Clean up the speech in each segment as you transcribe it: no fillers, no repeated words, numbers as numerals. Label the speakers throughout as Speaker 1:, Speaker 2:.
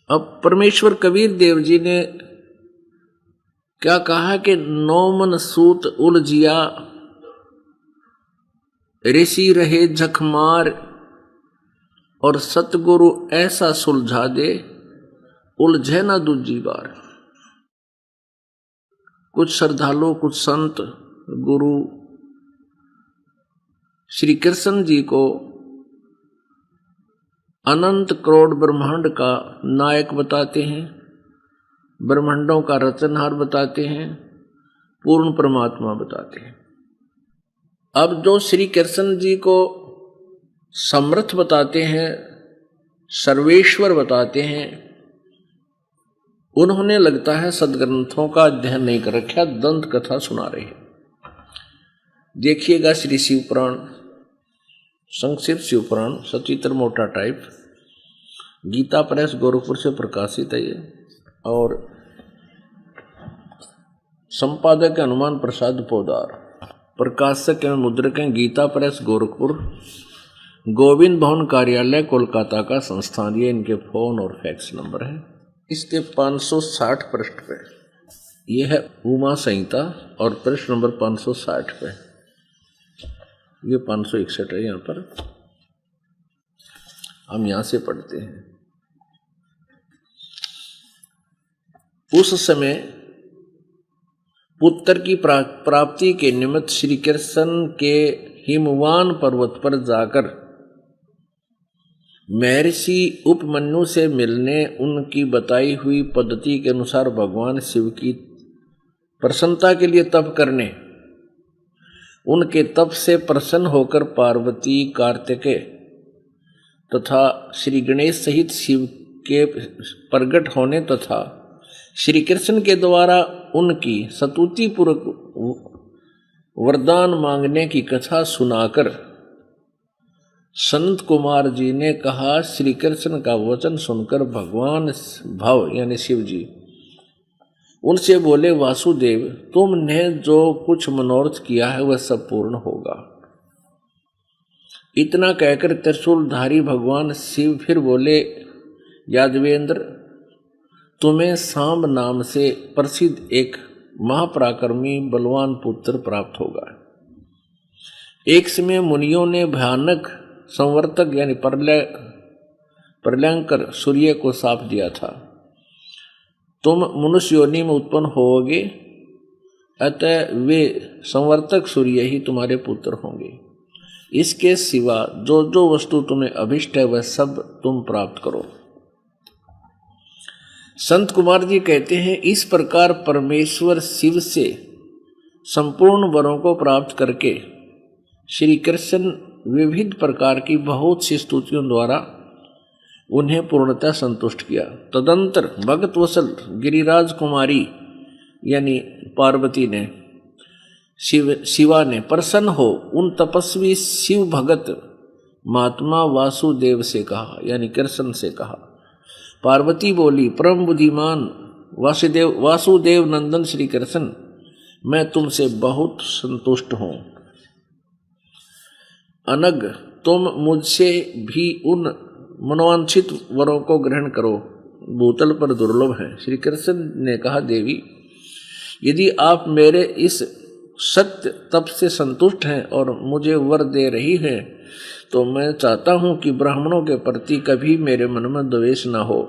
Speaker 1: अब परमेश्वर कबीर देव जी ने क्या कहा कि नौमन सूत उलझिया ऋषि रहे झकमार, और सतगुरु ऐसा सुलझा दे उलझे ना दूजी बार। कुछ श्रद्धालु, कुछ संत गुरु श्री कृष्ण जी को अनंत करोड़ ब्रह्मांड का नायक बताते हैं, ब्रह्मांडों का रचनहार बताते हैं, पूर्ण परमात्मा बताते हैं। अब जो श्री कृष्ण जी को समर्थ बताते हैं, सर्वेश्वर बताते हैं, उन्होंने लगता है सदग्रंथों का अध्ययन नहीं कर रखा, दंत कथा सुना रहे हैं। देखिएगा श्री शिव पुराण, संक्षिप्त शिव पुराण, सचित्र मोटा टाइप, गीता प्रेस गोरखपुर से प्रकाशित है ये, और संपादक हनुमान प्रसाद पोदार, प्रकाशक एवं मुद्रक हैं गीता प्रेस गोरखपुर, गोविंद भवन कार्यालय कोलकाता का संस्थान। ये इनके फोन और फैक्स नंबर है। इसके 560 पृष्ठ पे ये है उमा संहिता, और पृष्ठ नंबर 560 पे, ये 561 है। यहाँ पर हम यहाँ से पढ़ते हैं। उस समय पुत्र की प्राप्ति के निमित्त श्री कृष्ण के हिमवान पर्वत पर जाकर महर्षि उपमन्यु से मिलने उनकी बताई हुई पद्धति के अनुसार भगवान शिव की प्रसन्नता के लिए तप करने, उनके तप से प्रसन्न होकर पार्वती, कार्तिकेय तथा श्री गणेश सहित शिव के प्रकट होने तथा श्री कृष्ण के द्वारा उनकी स्तुति पूर्वक वरदान मांगने की कथा सुनाकर संत कुमार जी ने कहा, श्री कृष्ण का वचन सुनकर भगवान भव यानी शिव जी उनसे बोले, वासुदेव तुमने जो कुछ मनोरथ किया है वह सब पूर्ण होगा। इतना कहकर त्रिशूलधारी भगवान शिव फिर बोले, यादवेंद्र तुम्हें सांब नाम से प्रसिद्ध एक महापराक्रमी बलवान पुत्र प्राप्त होगा। एक समय मुनियों ने भयानक संवर्तक यानी प्रलयंकर सूर्य को शाप दिया था, तुम मनुष्य योनि में उत्पन्न होोगे, अतः वे संवर्तक सूर्य ही तुम्हारे पुत्र होंगे। इसके सिवा जो जो वस्तु तुम्हें अभिष्ट है वह सब तुम प्राप्त करो। संत कुमार जी कहते हैं, इस प्रकार परमेश्वर शिव से संपूर्ण वरों को प्राप्त करके श्री कृष्ण विविध प्रकार की बहुत सी स्तुतियों द्वारा उन्हें पूर्णतः संतुष्ट किया। तदंतर भगत वसल गिरिराज कुमारी यानी पार्वती ने शिवा ने प्रसन्न हो उन तपस्वी शिव भगत महात्मा वासुदेव से कहा, यानी कृष्ण से कहा। पार्वती बोली, परम बुद्धिमान वासुदेव नंदन श्री कृष्ण, मैं तुमसे बहुत संतुष्ट हूँ। अनग तुम मुझसे भी उन मनोवांछित वरों को ग्रहण करो, भूतल पर दुर्लभ है। श्री कृष्ण ने कहा, देवी यदि आप मेरे इस सत्य तप से संतुष्ट हैं और मुझे वर दे रही हैं, तो मैं चाहता हूं कि ब्राह्मणों के प्रति कभी मेरे मन में द्वेष न हो।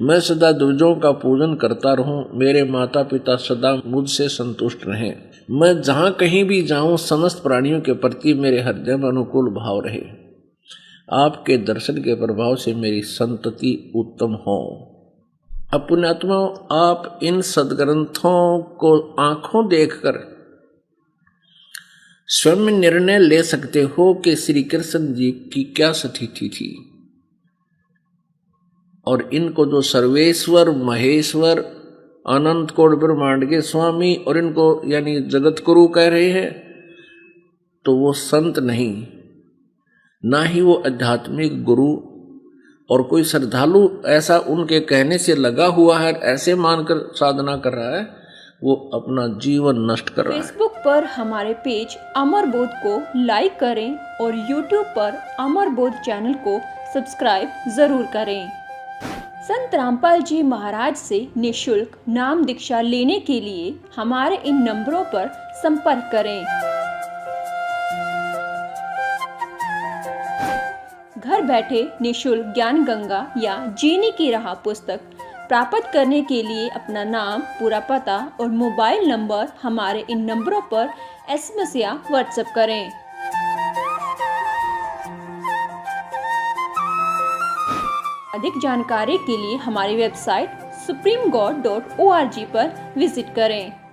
Speaker 1: मैं सदा द्विजों का पूजन करता रहूं, मेरे माता पिता सदा मुझसे संतुष्ट रहें। मैं जहां कहीं भी जाऊं समस्त प्राणियों के प्रति मेरे हृदय में अनुकूल भाव रहे। आपके दर्शन के प्रभाव से मेरी संतति उत्तम हो। पुण्यात्मा, आप इन सदग्रंथों को आंखों देखकर स्वयं निर्णय ले सकते हो कि श्री कृष्ण जी की क्या स्थिति थी, और इनको जो सर्वेश्वर, महेश्वर, अनंत कोटि ब्रह्मांड के स्वामी और इनको यानी जगत गुरु कह रहे हैं, तो वो संत नहीं, ना ही वो आध्यात्मिक गुरु, और कोई श्रद्धालु ऐसा उनके कहने से लगा हुआ है, ऐसे मानकर साधना कर रहा है, वो अपना जीवन नष्ट कर रहा है।
Speaker 2: फेसबुक पर हमारे पेज अमर बोध को लाइक करें और यूट्यूब पर अमर बोध चैनल को सब्सक्राइब जरूर करें। संत रामपाल जी महाराज से निशुल्क नाम दीक्षा लेने के लिए हमारे इन नंबरों पर संपर्क करें। घर बैठे निशुल्क ज्ञान गंगा या जीने की राह पुस्तक प्राप्त करने के लिए अपना नाम, पूरा पता और मोबाइल नंबर हमारे इन नंबरों पर SMS या WhatsApp करें। अधिक जानकारी के लिए हमारी वेबसाइट supremegod.org पर विजिट करें।